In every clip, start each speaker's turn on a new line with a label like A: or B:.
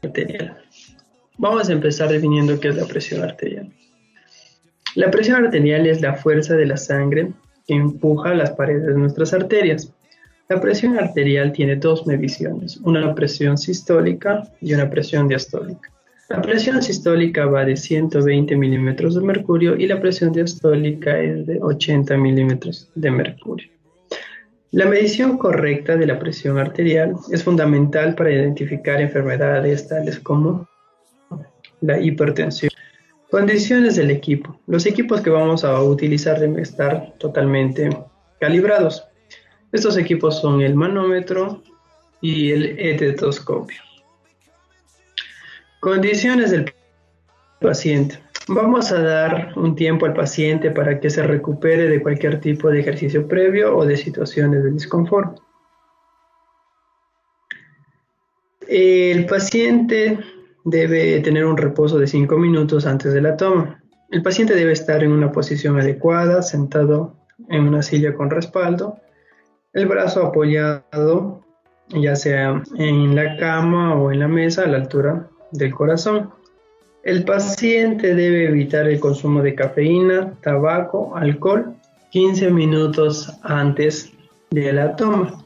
A: Arterial. Vamos a empezar definiendo qué es la presión arterial. La presión arterial es la fuerza de la sangre que empuja las paredes de nuestras arterias. La presión arterial tiene dos mediciones, una presión sistólica y una presión diastólica. La presión sistólica va de 120 milímetros de mercurio y la presión diastólica es de 80 milímetros de mercurio. La medición correcta de la presión arterial es fundamental para identificar enfermedades tales como la hipertensión. Condiciones del equipo. Los equipos que vamos a utilizar deben estar totalmente calibrados. Estos equipos son el manómetro y el estetoscopio. Condiciones del paciente. Vamos a dar un tiempo al paciente para que se recupere de cualquier tipo de ejercicio previo o de situaciones de disconfort. El paciente debe tener un reposo de 5 minutos antes de la toma. El paciente debe estar en una posición adecuada, sentado en una silla con respaldo, el brazo apoyado ya sea en la cama o en la mesa a la altura del corazón. El paciente debe evitar el consumo de cafeína, tabaco, alcohol 15 minutos antes de la toma.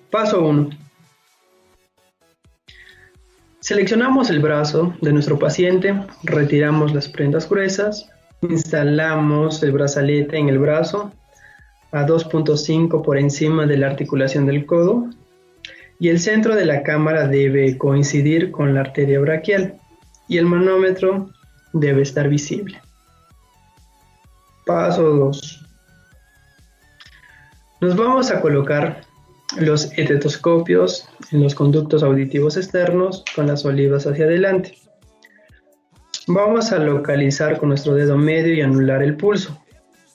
A: Paso 1. Seleccionamos el brazo de nuestro paciente, retiramos las prendas gruesas, instalamos el brazalete en el brazo a 2.5 por encima de la articulación del codo y el centro de la cámara debe coincidir con la arteria braquial y el manómetro debe estar visible. Paso 2. Nos vamos a colocar los estetoscopios en los conductos auditivos externos con las olivas hacia adelante. Vamos a localizar con nuestro dedo medio y anular el pulso.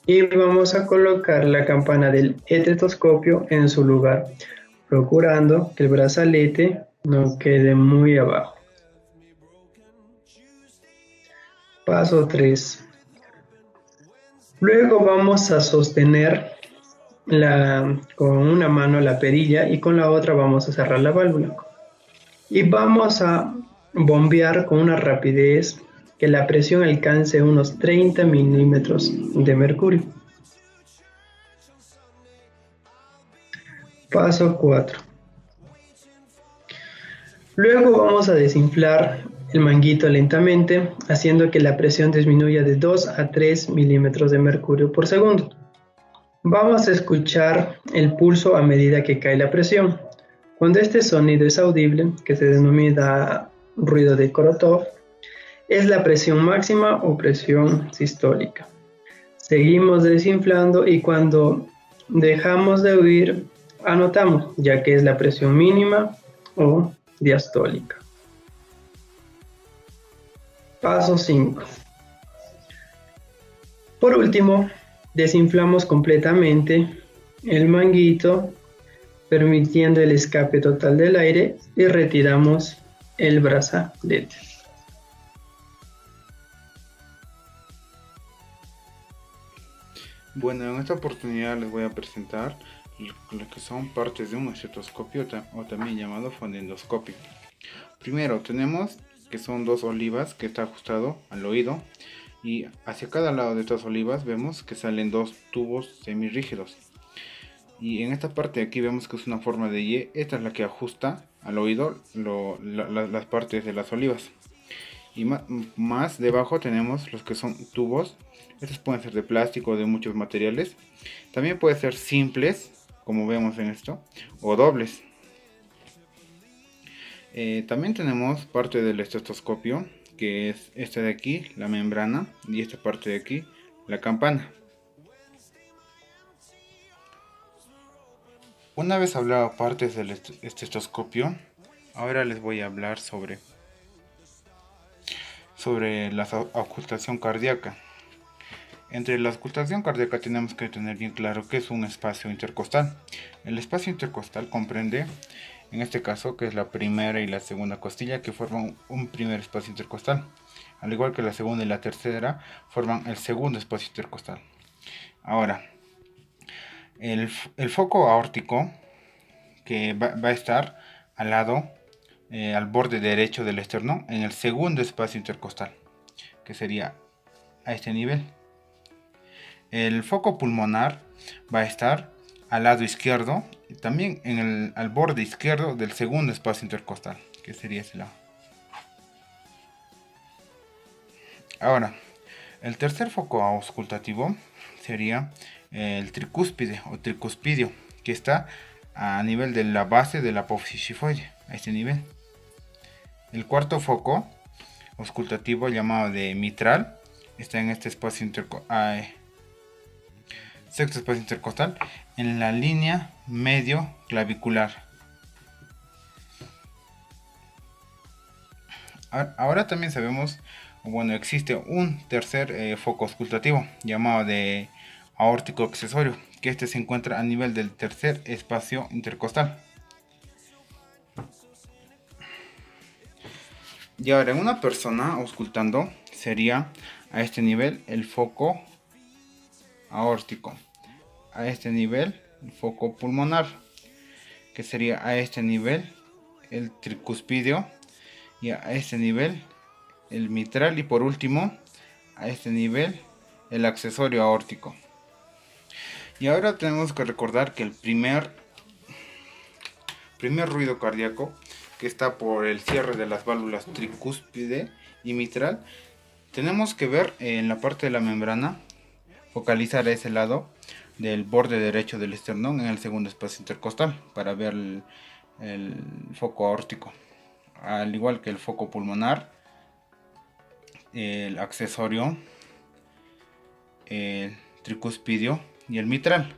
A: Y vamos a colocar la campana del estetoscopio en su lugar, procurando que el brazalete no quede muy abajo. Paso 3. Luego vamos a sostener con una mano la perilla y con la otra vamos a cerrar la válvula. Y vamos a bombear con una rapidez que la presión alcance unos 30 milímetros de mercurio. Paso 4. Luego vamos a desinflar el manguito lentamente, haciendo que la presión disminuya de 2 a 3 milímetros de mercurio por segundo. Vamos a escuchar el pulso a medida que cae la presión. Cuando este sonido es audible, que se denomina ruido de Korotov, es la presión máxima o presión sistólica. Seguimos desinflando y cuando dejamos de oír, anotamos, ya que es la presión mínima o diastólica. Paso 5. Por último, desinflamos completamente el manguito, permitiendo el escape total del aire y retiramos el brazalete.
B: Bueno, en esta oportunidad les voy a presentar lo que son partes de un estetoscopio o también llamado fonendoscopio. Primero tenemos que son dos olivas que está ajustado al oído y hacia cada lado de estas olivas vemos que salen dos tubos semirrígidos. Y en esta parte de aquí vemos que es una forma de Y, esta es la que ajusta al oído las partes de las olivas. Y más debajo tenemos los que son tubos. Estos pueden ser de plástico o de muchos materiales. También pueden ser simples, como vemos en esto, o dobles. También tenemos parte del estetoscopio, que es esta de aquí, la membrana, y esta parte de aquí, la campana. Una vez hablado partes del estetoscopio, ahora les voy a hablar sobre la auscultación cardíaca. Entre la auscultación cardíaca tenemos que tener bien claro que es un espacio intercostal. El espacio intercostal comprende, en este caso, que es la primera y la segunda costilla, que forman un primer espacio intercostal. Al igual que la segunda y la tercera, forman el segundo espacio intercostal. Ahora, El foco aórtico que va a estar al lado, al borde derecho del esternón, en el segundo espacio intercostal, que sería a este nivel. El foco pulmonar va a estar al lado izquierdo, y también al borde izquierdo del segundo espacio intercostal, que sería ese lado. Ahora, el tercer foco auscultativo sería el tricúspide o tricuspidio, que está a nivel de la base de la apófisis xifoide, a este nivel. El cuarto foco auscultativo, llamado de mitral, está en este espacio sexto espacio intercostal, en la línea medio clavicular. Ahora también sabemos, bueno, existe un tercer foco auscultativo, llamado de aórtico accesorio, que este se encuentra a nivel del tercer espacio intercostal. Y ahora, en una persona auscultando, sería a este nivel el foco aórtico, a este nivel el foco pulmonar, que sería a este nivel el tricuspidio, y a este nivel el mitral, y por último a este nivel el accesorio aórtico. Y ahora tenemos que recordar que el primer ruido cardíaco, que está por el cierre de las válvulas tricúspide y mitral, tenemos que ver en la parte de la membrana, focalizar a ese lado del borde derecho del esternón en el segundo espacio intercostal para ver el foco aórtico, al igual que el foco pulmonar, el accesorio, el tricuspidio y el mitral.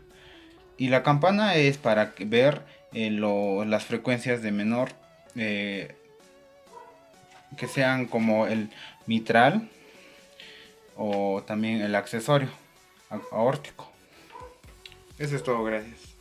B: Y la campana es para ver las frecuencias de menor, que sean como el mitral o también el accesorio aórtico. Eso es todo, gracias.